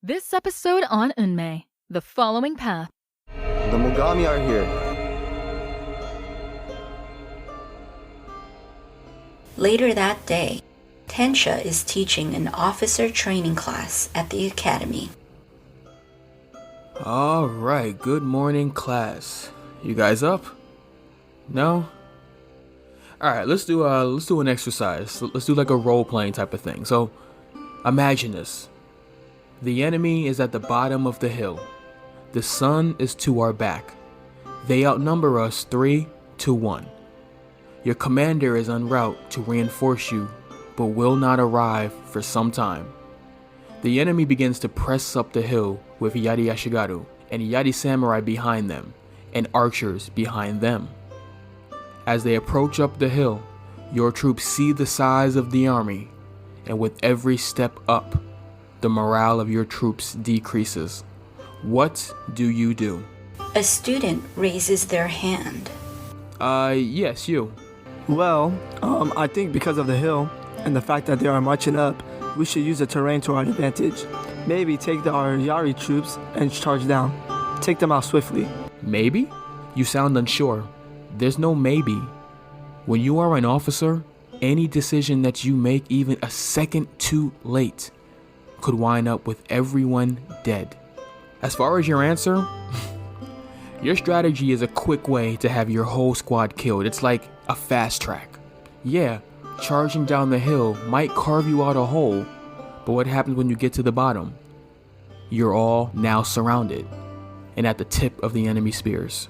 This episode on Unmei, the following path. The Mogami are here. Later that day, Tensha is teaching an officer training class at the academy. Alright, good morning class. You guys up? No? Alright, let's do an exercise. Let's do like a role-playing type of thing. So, imagine this. The enemy is at the bottom of the hill. The sun is to our back. They outnumber us 3-1. Your commander is en route to reinforce you, but will not arrive for some time. The enemy begins to press up the hill with Yari Ashigaru and Yari Samurai behind them, and archers behind them. As they approach up the hill, your troops see the size of the army, and with every step up, the morale of your troops decreases. What do you do? A student raises their hand. Yes, you. Well, I think because of the hill and the fact that they are marching up, we should use the terrain to our advantage. Maybe take our Yari troops and charge down. Take them out swiftly. Maybe? You sound unsure. There's no maybe. When you are an officer, any decision that you make even a second too late could wind up with everyone dead. As far as your answer, your strategy is a quick way to have your whole squad killed. It's like a fast track. Yeah, charging down the hill might carve you out a hole, but what happens when you get to the bottom? You're all now surrounded and at the tip of the enemy spears.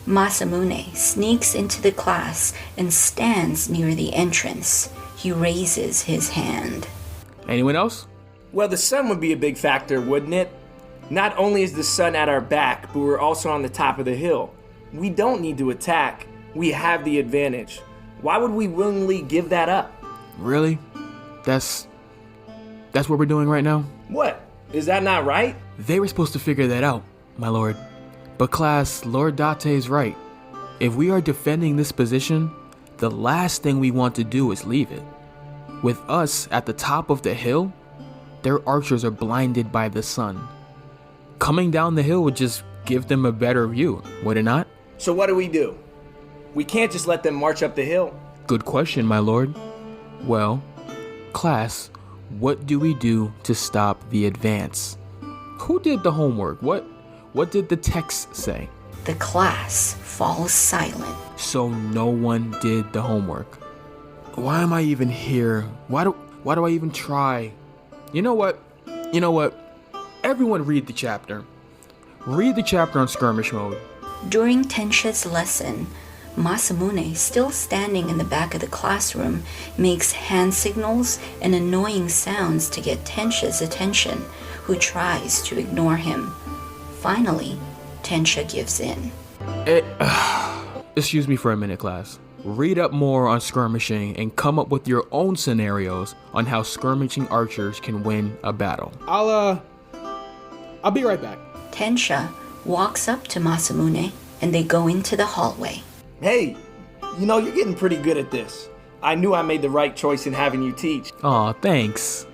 Masamune sneaks into the class and stands near the entrance. He raises his hand. Anyone else? Well, the sun would be a big factor, wouldn't it? Not only is the sun at our back, but we're also on the top of the hill. We don't need to attack. We have the advantage. Why would we willingly give that up? Really? That's what we're doing right now? What? Is that not right? They were supposed to figure that out, my lord. But class, Lord Date is right. If we are defending this position, the last thing we want to do is leave it. With us at the top of the hill, their archers are blinded by the sun. Coming down the hill would just give them a better view, would it not? So what do? We can't just let them march up the hill. Good question, my lord. Well, class, what do we do to stop the advance? Who did the homework? What did the text say? The class falls silent. So no one did the homework. Why am I even here? Why do I even try? You know what? Everyone read the chapter. Read the chapter on skirmish mode. During Tensha's lesson, Masamune, still standing in the back of the classroom, makes hand signals and annoying sounds to get Tensha's attention, who tries to ignore him. Finally, Tensha gives in. Excuse me for a minute, class. Read up more on skirmishing and come up with your own scenarios on how skirmishing archers can win a battle. I'll be right back. Tensha walks up to Masamune and they go into the hallway. Hey, you're getting pretty good at this. I knew I made the right choice in having you teach. Aw, thanks.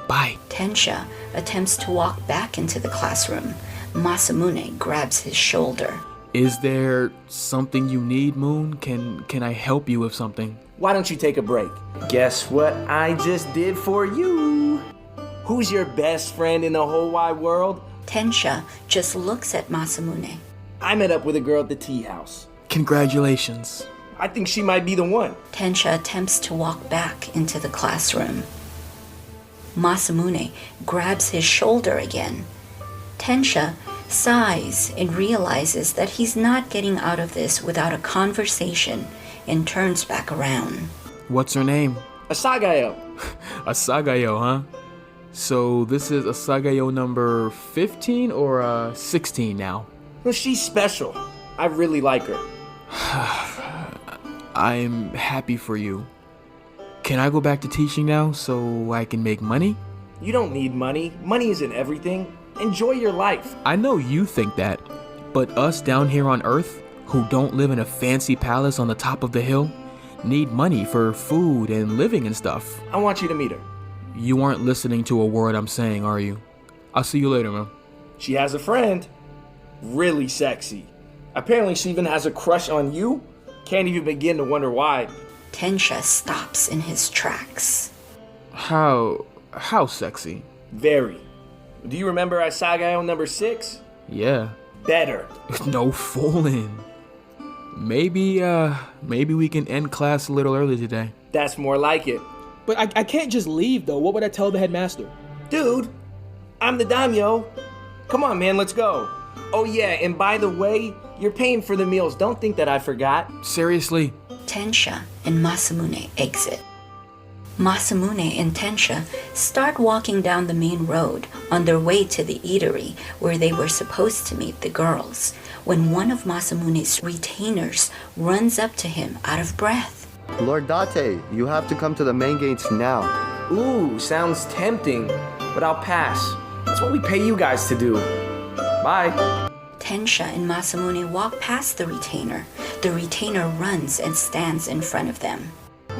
Bye. Tensha attempts to walk back into the classroom. Masamune grabs his shoulder. Is there something you need, Moon? Can I help you with something? Why don't you take a break? Guess what I just did for you? Who's your best friend in the whole wide world? Tensha just looks at Masamune. I met up with a girl at the tea house. Congratulations. I think she might be the one. Tensha attempts to walk back into the classroom. Masamune grabs his shoulder again. Tensha sighs and realizes that he's not getting out of this without a conversation and turns back around. What's her name? Asagayo. Asagayo, huh? So this is Asagayo number 15 or 16 now? Well, she's special. I really like her. I'm happy for you. Can I go back to teaching now so I can make money? You don't need money. Money isn't everything. Enjoy your life. I know you think that, but us down here on Earth, who don't live in a fancy palace on the top of the hill, need money for food and living and stuff. I want you to meet her. You aren't listening to a word I'm saying, are you? I'll see you later, man. She has a friend. Really sexy. Apparently she even has a crush on you. Can't even begin to wonder why. Tensha stops in his tracks. How sexy? Very. Do you remember our Sagayo number 6? Yeah. Better. No fooling. Maybe we can end class a little early today. That's more like it. But I can't just leave, though. What would I tell the headmaster? Dude, I'm the Daimyo. Come on, man, let's go. Oh yeah, and by the way, you're paying for the meals. Don't think that I forgot. Seriously? Tensha and Masamune exit. Masamune and Tensha start walking down the main road on their way to the eatery where they were supposed to meet the girls, when one of Masamune's retainers runs up to him out of breath. Lord Date, you have to come to the main gates now. Ooh, sounds tempting, but I'll pass. That's what we pay you guys to do. Bye. Tensha and Masamune walk past the retainer. The retainer runs and stands in front of them.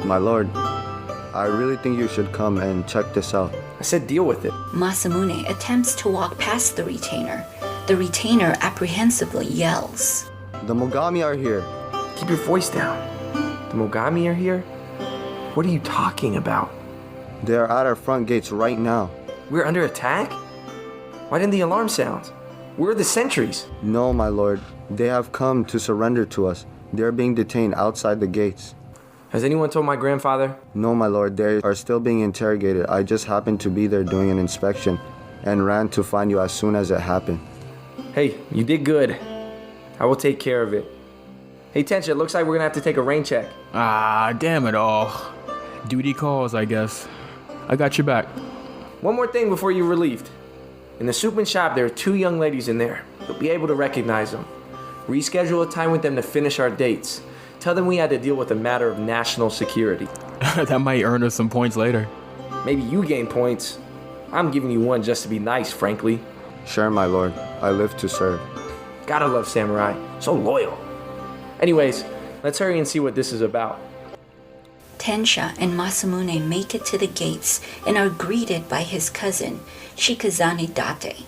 My lord, I really think you should come and check this out. I said deal with it. Masamune attempts to walk past the retainer. The retainer apprehensively yells. The Mogami are here. Keep your voice down. The Mogami are here? What are you talking about? They are at our front gates right now. We're under attack? Why didn't the alarm sound? Where are the sentries? No, my lord. They have come to surrender to us. They are being detained outside the gates. Has anyone told my grandfather? No, my lord. They are still being interrogated. I just happened to be there doing an inspection and ran to find you as soon as it happened. Hey, you did good. I will take care of it. Hey, Tensha, it looks like we're gonna have to take a rain check. Ah, damn it all. Duty calls, I guess. I got your back. One more thing before you're relieved. In the Soupman shop, there are 2 young ladies in there. You'll be able to recognize them. Reschedule a time with them to finish our dates. Tell them we had to deal with a matter of national security. That might earn us some points later. Maybe you gain points. I'm giving you one just to be nice, frankly. Sure, my lord. I live to serve. Gotta love samurai. So loyal. Anyways, let's hurry and see what this is about. Tensha and Masamune make it to the gates and are greeted by his cousin, Shigezane Date.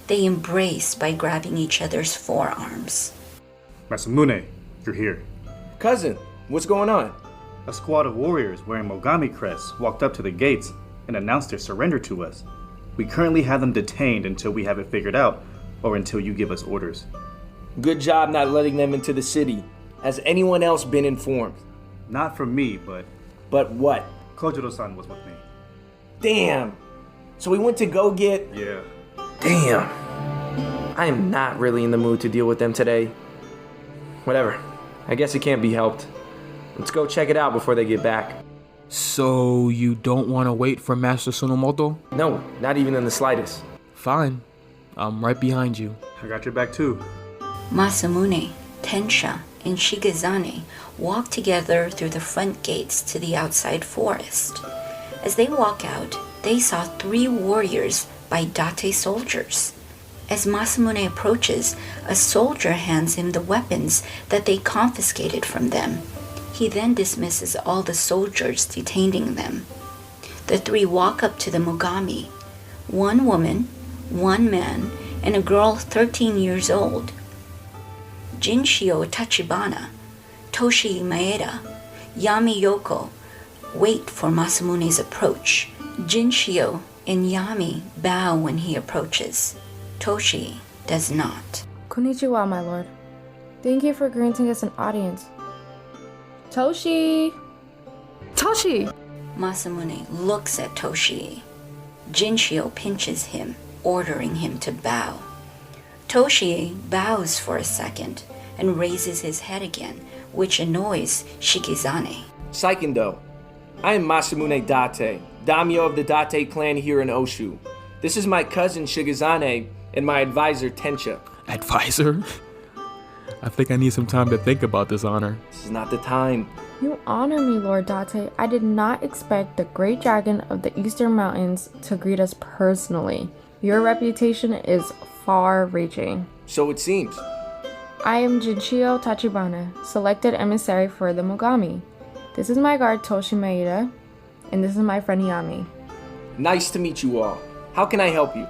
They embrace by grabbing each other's forearms. Masamune, you're here. Cousin, what's going on? A squad of warriors wearing Mogami crests walked up to the gates and announced their surrender to us. We currently have them detained until we have it figured out, or until you give us orders. Good job not letting them into the city. Has anyone else been informed? Not from me, but But what? Kojuro-san was with me. Damn. So we went to go get... Yeah. Damn. I am not really in the mood to deal with them today. Whatever. I guess it can't be helped. Let's go check it out before they get back. So you don't want to wait for Master Tsunamoto? No, not even in the slightest. Fine. I'm right behind you. I got your back too. Masamune, Tensha, and Shigezane walk together through the front gates to the outside forest. As they walk out, they saw 3 warriors by Date soldiers. As Masamune approaches, a soldier hands him the weapons that they confiscated from them. He then dismisses all the soldiers detaining them. The 3 walk up to the Mogami, 1 woman, 1 man, and a girl 13 years old. Ginchiyo Tachibana, Toshiie Maeda, Yami Yoko wait for Masamune's approach. Ginchiyo and Yami bow when he approaches. Toshiie does not. Konnichiwa, my lord. Thank you for granting us an audience. Toshi! Toshi! Masamune looks at Toshiie. Ginchiyo pinches him, ordering him to bow. Toshiie bows for a second and raises his head again, which annoys Shigezane. Saikendo, I am Masamune Date, Daimyo of the Date clan here in Oshu. This is my cousin Shigezane and my advisor Tensha. Advisor? I think I need some time to think about this honor. This is not the time. You honor me, Lord Date. I did not expect the great dragon of the Eastern Mountains to greet us personally. Your reputation is far-reaching. So it seems. I am Ginchiyo Tachibana, selected emissary for the Mogami. This is my guard Toshi Maeda, and this is my friend Yami. Nice to meet you all. How can I help you?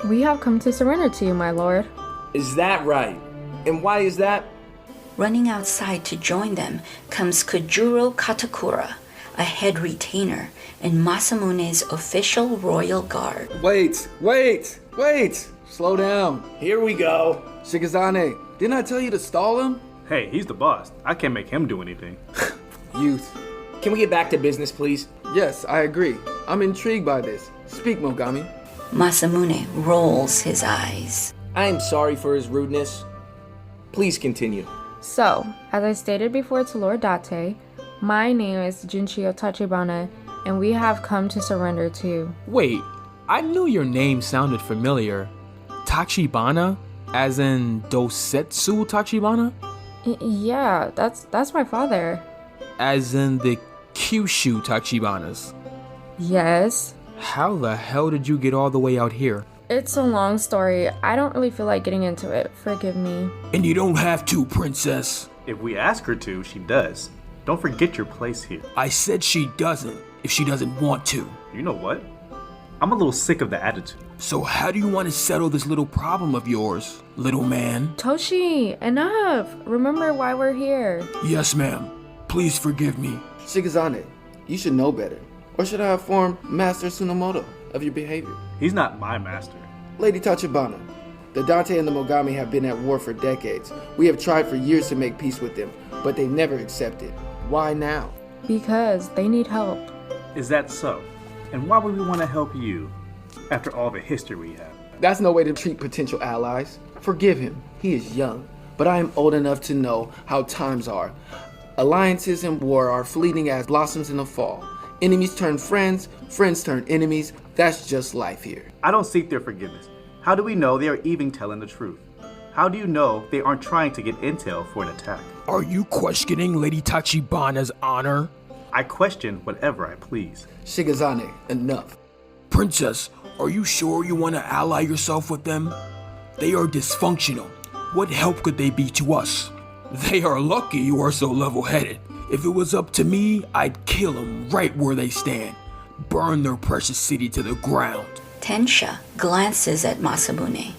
We have come to surrender to you, my lord. Is that right? And why is that? Running outside to join them comes Kojuro Katakura, a head retainer, and Masamune's official royal guard. Wait! Slow down. Here we go. Shigezane, didn't I tell you to stall him? Hey, he's the boss. I can't make him do anything. Youth. Can we get back to business, please? Yes, I agree. I'm intrigued by this. Speak, Mogami. Masamune rolls his eyes. I am sorry for his rudeness. Please continue. So, as I stated before to Lord Date, my name is Ginchiyo Tachibana, and we have come to surrender to you. Wait, I knew your name sounded familiar. Tachibana? As in Dosetsu Tachibana? Yeah, that's my father. As in the Kyushu Tachibanas? Yes. How the hell did you get all the way out here? It's a long story. I don't really feel like getting into it. Forgive me. And you don't have to, princess. If we ask her to, she does. Don't forget your place here. I said she doesn't, if she doesn't want to. You know what? I'm a little sick of the attitude. So how do you want to settle this little problem of yours, little man? Toshi, enough! Remember why we're here. Yes, ma'am. Please forgive me. Shigezane, you should know better. Or should I inform Master Tsunamoto of your behavior? He's not my master. Lady Tachibana, the Dante and the Mogami have been at war for decades. We have tried for years to make peace with them, but they never accepted. Why now? Because they need help. Is that so? And why would we want to help you after all the history we have? That's no way to treat potential allies. Forgive him. He is young, but I am old enough to know how times are. Alliances and war are fleeting as blossoms in the fall. Enemies turn friends, friends turn enemies. That's just life here. I don't seek their forgiveness. How do we know they are even telling the truth? How do you know they aren't trying to get intel for an attack? Are you questioning Lady Tachibana's honor? I question whatever I please. Shigezane, enough. Princess, are you sure you want to ally yourself with them? They are dysfunctional. What help could they be to us? They are lucky you are so level-headed. If it was up to me, I'd kill them right where they stand. Burn their precious city to the ground. Tensha glances at Masamune.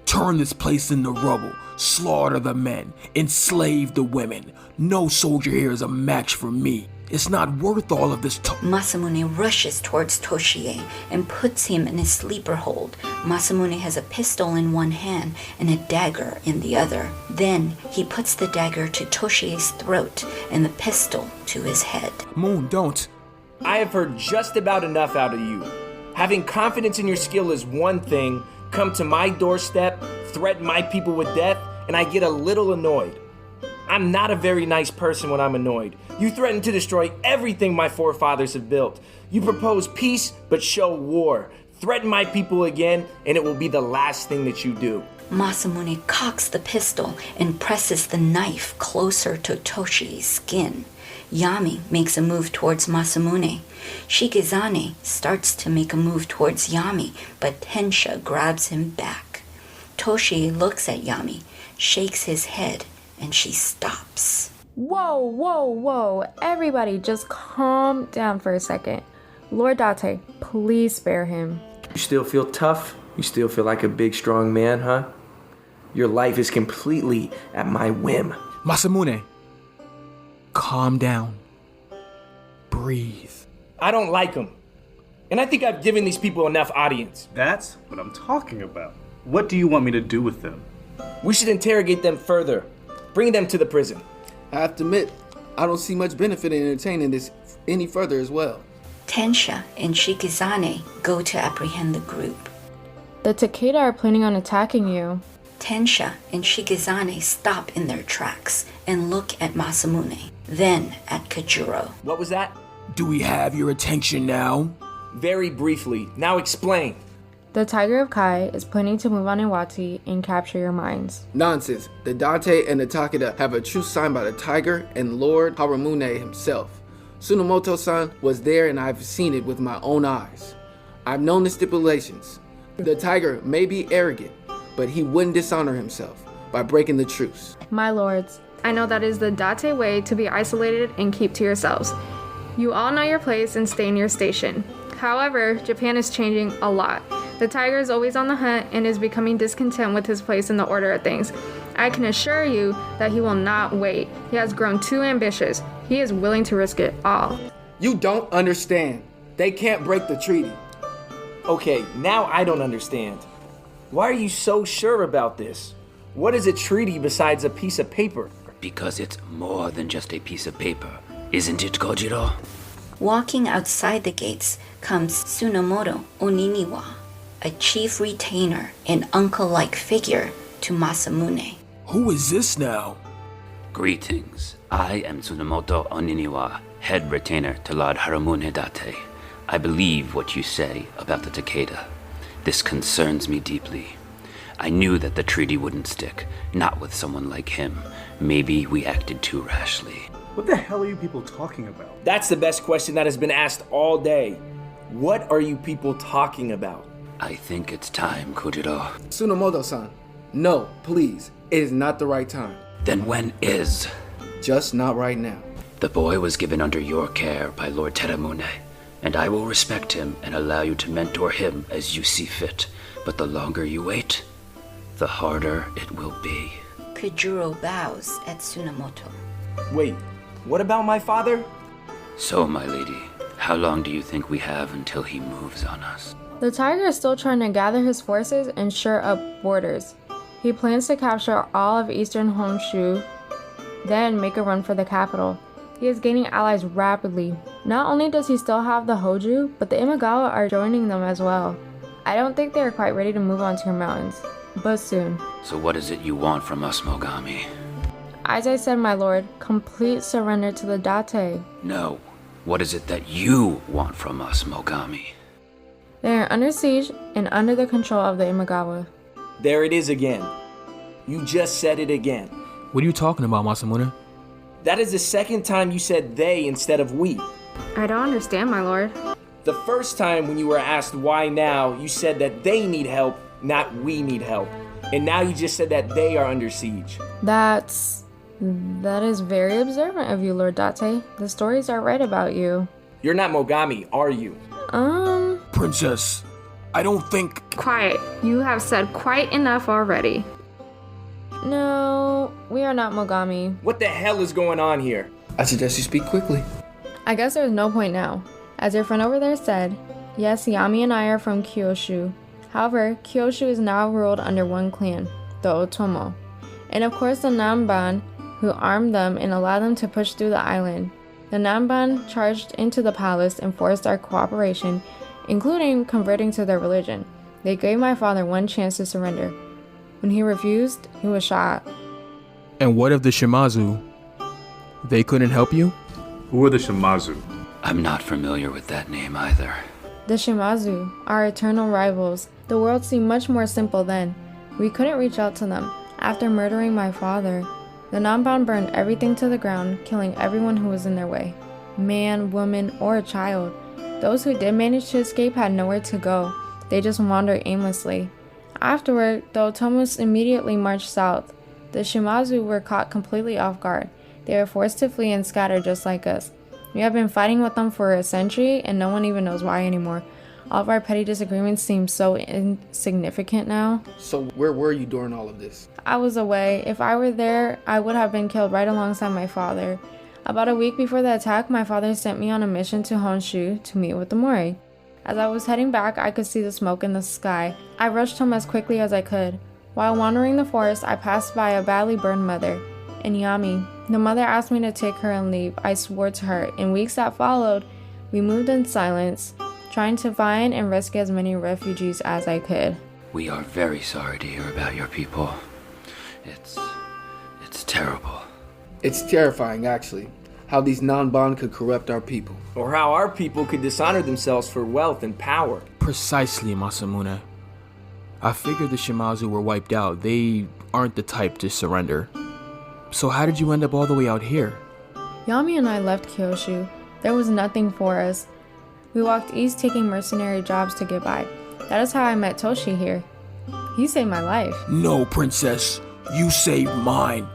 Turn this place into rubble. Slaughter the men. Enslave the women. No soldier here is a match for me. It's not worth all of this Masamune rushes towards Toshiie and puts him in a sleeper hold. Masamune has a pistol in one hand and a dagger in the other. Then he puts the dagger to Toshie's throat and the pistol to his head. Moon, don't. I have heard just about enough out of you. Having confidence in your skill is one thing. Come to my doorstep, threaten my people with death, and I get a little annoyed. I'm not a very nice person when I'm annoyed. You threaten to destroy everything my forefathers have built. You propose peace, but show war. Threaten my people again, and it will be the last thing that you do. Masamune cocks the pistol and presses the knife closer to Toshie's skin. Yami makes a move towards Masamune. Shigezane starts to make a move towards Yami, but Tensha grabs him back. Toshiie looks at Yami, shakes his head, and she stops. Whoa. Everybody just calm down for a second. Lord Date, please spare him. You still feel tough? You still feel like a big, strong man, huh? Your life is completely at my whim. Masamune, calm down. Breathe. I don't like them. And I think I've given these people enough audience. That's what I'm talking about. What do you want me to do with them? We should interrogate them further. Bring them to the prison. I have to admit, I don't see much benefit in entertaining this any further as well. Tensha and Shigezane go to apprehend the group. The Takeda are planning on attacking you. Tensha and Shigezane stop in their tracks and look at Masamune, then at Kojuro. What was that? Do we have your attention now? Very briefly. Now explain. The Tiger of Kai is planning to move on Iwati and capture your minds. Nonsense. The Dante and the Takeda have a truce signed by the Tiger and Lord Haramune himself. Tsunamoto-san was there and I've seen it with my own eyes. I've known the stipulations. The Tiger may be arrogant, but he wouldn't dishonor himself by breaking the truce. My lords, I know that is the Date way to be isolated and keep to yourselves. You all know your place and stay in your station. However, Japan is changing a lot. The tiger is always on the hunt and is becoming discontent with his place in the order of things. I can assure you that he will not wait. He has grown too ambitious. He is willing to risk it all. You don't understand. They can't break the treaty. Okay, now I don't understand. Why are you so sure about this? What is a treaty besides a piece of paper? Because it's more than just a piece of paper. Isn't it, Kojuro? Walking outside the gates comes Tsunamoto Oniniwa, a chief retainer and uncle-like figure to Masamune. Who is this now? Greetings. I am Tsunamoto Oniniwa, head retainer to Lord Haramune Date. I believe what you say about the Takeda. This concerns me deeply. I knew that the treaty wouldn't stick, not with someone like him. Maybe we acted too rashly. What the hell are you people talking about? That's the best question that has been asked all day. What are you people talking about? I think it's time, Kojuro. Tsunamoto-san, no, please. It is not the right time. Then when is? Just not right now. The boy was given under your care by Lord Teramune, and I will respect him and allow you to mentor him as you see fit. But the longer you wait, the harder it will be. Kojuro bows at Tsunamoto. Wait, what about my father? So, my lady, how long do you think we have until he moves on us? The tiger is still trying to gather his forces and shore up borders. He plans to capture all of eastern Honshu, then make a run for the capital. He is gaining allies rapidly. Not only does he still have the Hoju, but the Imagawa are joining them as well. I don't think they are quite ready to move on to your mountains, but soon. So what is it you want from us, Mogami? As I said, my lord, complete surrender to the Date. No. What is it that you want from us, Mogami? They are under siege and under the control of the Imagawa. There it is again. You just said it again. What are you talking about, Masamune? That is the second time you said they instead of we. I don't understand, my lord. The first time when you were asked why now, you said that they need help, not we need help. And now you just said that they are under siege. That is very observant of you, Lord Date. The stories are right about you. You're not Mogami, are you? Princess, I don't think... Quiet. You have said quite enough already. No, we are not Mogami. What the hell is going on here? I suggest you speak quickly. I guess there's no point now. As your friend over there said, yes, Yami and I are from Kyushu. However, Kyushu is now ruled under one clan, the Otomo. And of course the Nanban, who armed them and allowed them to push through the island. The Nanban charged into the palace and forced our cooperation, including converting to their religion. They gave my father one chance to surrender. When he refused, he was shot. And what of the Shimazu? They couldn't help you? Who are the Shimazu? I'm not familiar with that name either. The Shimazu, our eternal rivals. The world seemed much more simple then. We couldn't reach out to them. After murdering my father, the Nanban burned everything to the ground, killing everyone who was in their way. Man, woman, or a child. Those who did manage to escape had nowhere to go. They just wandered aimlessly. Afterward, the Otomos immediately marched south. The Shimazu were caught completely off guard. They were forced to flee and scatter just like us. We have been fighting with them for a century, and no one even knows why anymore. All of our petty disagreements seem so insignificant now. So where were you during all of this? I was away. If I were there, I would have been killed right alongside my father. About a week before the attack, my father sent me on a mission to Honshu to meet with the Mori. As I was heading back, I could see the smoke in the sky. I rushed home as quickly as I could. While wandering the forest, I passed by a badly burned mother, and Yami. The mother asked me to take her and leave. I swore to her. In weeks that followed, we moved in silence, trying to find and rescue as many refugees as I could. We are very sorry to hear about your people. It's terrible. It's terrifying, actually, how these Nanban could corrupt our people. Or how our people could dishonor themselves for wealth and power. Precisely, Masamune. I figured the Shimazu were wiped out. They aren't the type to surrender. So how did you end up all the way out here? Yami and I left Kyushu. There was nothing for us. We walked east taking mercenary jobs to get by. That is how I met Toshiie here. He saved my life. No, princess. You saved mine.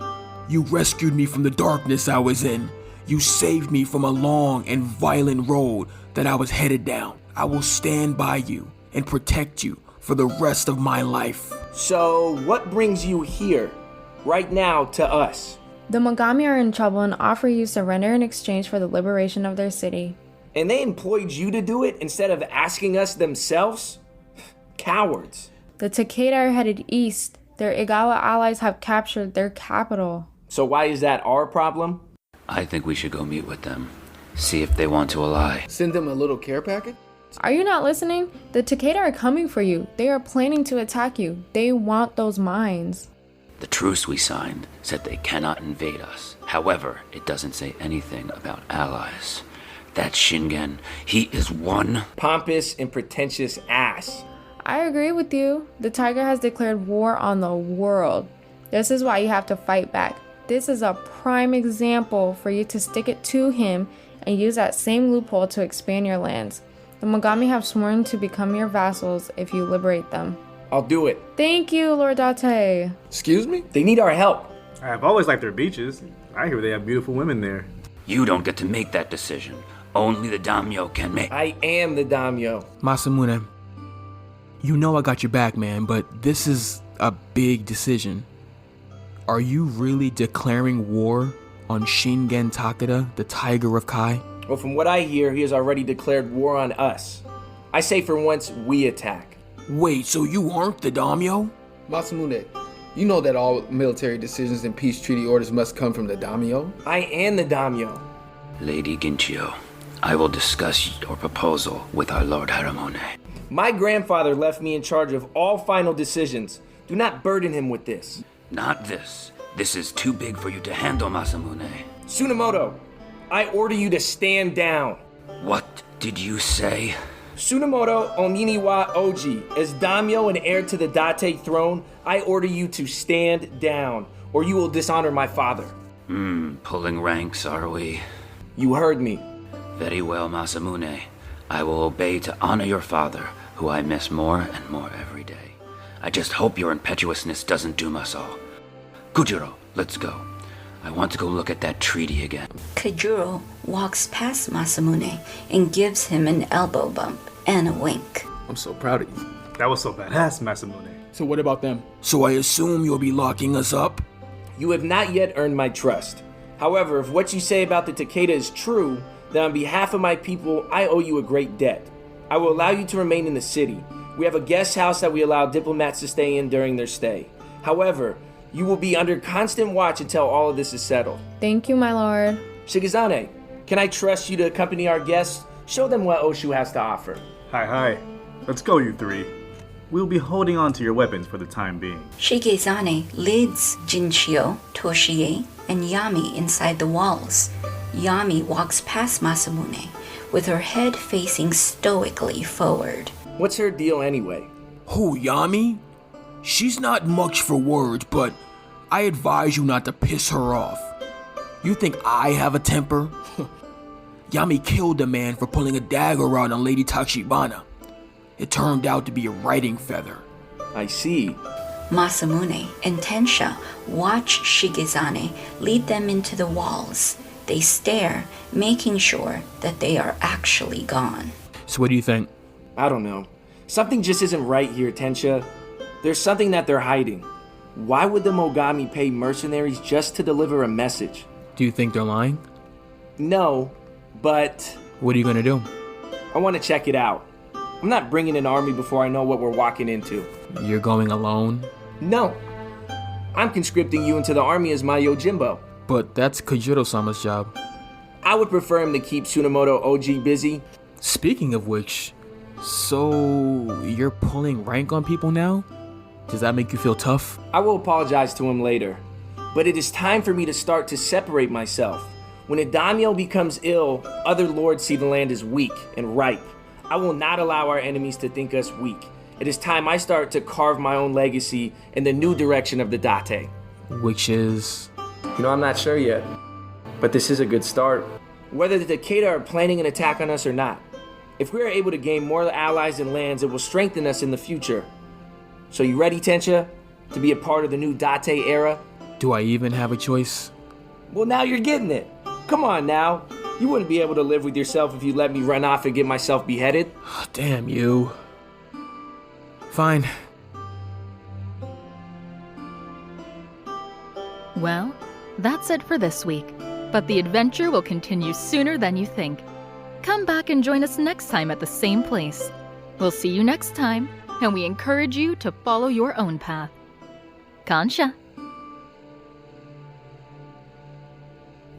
You rescued me from the darkness I was in. You saved me from a long and violent road that I was headed down. I will stand by you and protect you for the rest of my life. So, what brings you here, right now, to us? The Mogami are in trouble and offer you surrender in exchange for the liberation of their city. And they employed you to do it instead of asking us themselves? Cowards. The Takeda are headed east. Their Igawa allies have captured their capital. So why is that our problem? I think we should go meet with them. See if they want to ally. Send them a little care packet? Are you not listening? The Takeda are coming for you. They are planning to attack you. They want those mines. The truce we signed said they cannot invade us. However, it doesn't say anything about allies. That Shingen, he is one pompous and pretentious ass. I agree with you. The tiger has declared war on the world. This is why you have to fight back. This is a prime example for you to stick it to him and use that same loophole to expand your lands. The Mogami have sworn to become your vassals if you liberate them. I'll do it. Thank you, Lord Date. Excuse me? They need our help. I've always liked their beaches. I hear they have beautiful women there. You don't get to make that decision. Only the Daimyo can make. I am the Daimyo. Masamune, you know I got your back, man, but this is a big decision. Are you really declaring war on Shingen Takeda, the Tiger of Kai? Well, from what I hear, he has already declared war on us. I say for once, we attack. Wait, so you aren't the Daimyo? Masamune, you know that all military decisions and peace treaty orders must come from the Daimyo? I am the Daimyo. Lady Ginchiyo, I will discuss your proposal with our Lord Haramune. My grandfather left me in charge of all final decisions. Do not burden him with this. Not this. This is too big for you to handle, Masamune. Tsunamoto, I order you to stand down. What did you say? Tsunamoto Oniniwa Oji, as Daimyo and heir to the Date throne, I order you to stand down, or you will dishonor my father. Pulling ranks, are we? You heard me. Very well, Masamune. I will obey to honor your father, who I miss more and more every day. I just hope your impetuousness doesn't doom us all. Kojuro, let's go. I want to go look at that treaty again. Kojuro walks past Masamune and gives him an elbow bump and a wink. I'm so proud of you. That was so badass, Masamune. So what about them? So I assume you'll be locking us up? You have not yet earned my trust. However, if what you say about the Takeda is true, then on behalf of my people, I owe you a great debt. I will allow you to remain in the city. We have a guest house that we allow diplomats to stay in during their stay. However, you will be under constant watch until all of this is settled. Thank you, my lord. Shigezane, can I trust you to accompany our guests? Show them what Oshu has to offer. Hi. Let's go, you three. We'll be holding on to your weapons for the time being. Shigezane leads Ginchiyo, Toshiie, and Yami inside the walls. Yami walks past Masamune with her head facing stoically forward. What's her deal anyway? Who, Yami? She's not much for words, but I advise you not to piss her off. You think I have a temper? Yami killed a man for pulling a dagger out on Lady Tachibana. It turned out to be a writing feather. I see. Masamune and Tensha watch Shigezane lead them into the walls. They stare, making sure that they are actually gone. So what do you think? I don't know. Something just isn't right here, Tensha. There's something that they're hiding. Why would the Mogami pay mercenaries just to deliver a message? Do you think they're lying? No, but... What are you gonna do? I want to check it out. I'm not bringing an army before I know what we're walking into. You're going alone? No. I'm conscripting you into the army as my Yojimbo. But that's Kojuro-sama's job. I would prefer him to keep Tsunamoto Oji busy. Speaking of which, so you're pulling rank on people now? Does that make you feel tough? I will apologize to him later. But it is time for me to start to separate myself. When a daimyo becomes ill, other lords see the land as weak and ripe. I will not allow our enemies to think us weak. It is time I start to carve my own legacy in the new direction of the Date. Which is... I'm not sure yet. But this is a good start. Whether the Takeda are planning an attack on us or not, if we are able to gain more allies and lands, it will strengthen us in the future. So you ready, Tensha, to be a part of the new Date era? Do I even have a choice? Well, now you're getting it. Come on now. You wouldn't be able to live with yourself if you let me run off and get myself beheaded. Damn you. Fine. Well, that's it for this week. But the adventure will continue sooner than you think. Come back and join us next time at the same place. We'll see you next time, and we encourage you to follow your own path. Kansha.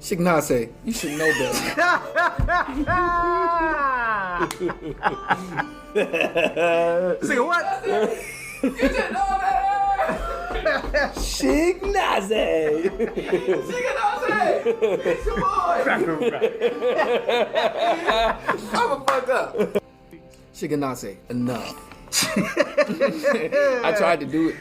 Shigezane, you should know better. Say what? You should know better! Shigezane! It's your boy! I'm a fuck up. Shigezane, enough. I tried to do it